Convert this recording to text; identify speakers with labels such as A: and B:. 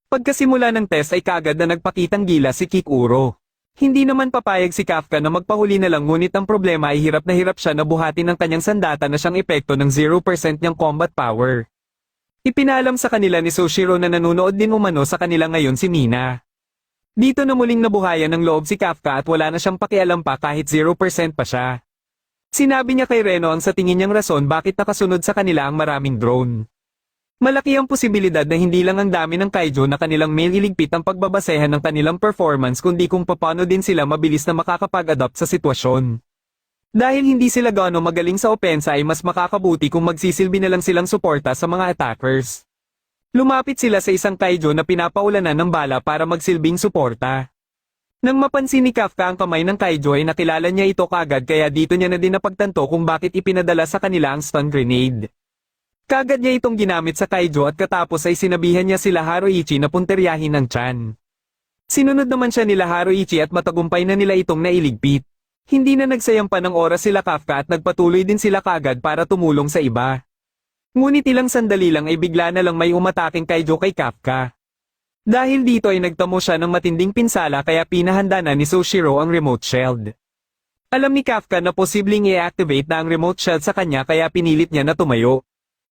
A: Pagkasimula ng test ay kaagad na nagpakitang gila si Kikuro. Hindi naman papayag si Kafka na magpahuli na lang, ngunit ang problema ay hirap na hirap siya na buhatin ng kanyang sandata na siyang epekto ng 0% niyang combat power. Ipinalam sa kanila ni Soshiro na nanunood din umano sa kanila ngayon si Mina. Dito na muling nabuhayan ng loob si Kafka at wala na siyang pakialam pa kahit 0% pa siya. Sinabi niya kay Reno ang sa tingin niyang rason bakit nakasunod sa kanila ang maraming drone. Malaki ang posibilidad na hindi lang ang dami ng kaiju na kanilang may iligpit ang pagbabasehan ng kanilang performance, kundi kung paano din sila mabilis na makakapag-adapt sa sitwasyon. Dahil hindi sila gaano magaling sa opensa ay mas makakabuti kung magsisilbi na lang silang suporta sa mga attackers. Lumapit sila sa isang kaiju na pinapaulanan ng bala para magsilbing suporta. Nang mapansin ni Kafka ang kamay ng kaiju ay nakilala niya ito kaagad, kaya dito niya na din napagtanto kung bakit ipinadala sa kanila ang stun grenade. Kaagad niya itong ginamit sa kaiju at katapos ay sinabihan niya sila Haruichi na punteryahin ang tiyan. Sinunod naman siya nila Haruichi at matagumpay na nila itong nailigpit. Hindi na nagsayang pa ng oras sila Kafka at nagpatuloy din sila kaagad para tumulong sa iba. Ngunit ilang sandali lang ay bigla na lang may umataking kaiju kay Kafka. Dahil dito ay nagtamo siya ng matinding pinsala, kaya pinahanda na ni Soshiro ang remote shield. Alam ni Kafka na posibleng i-activate na ang remote shield sa kanya, kaya pinilit niya na tumayo.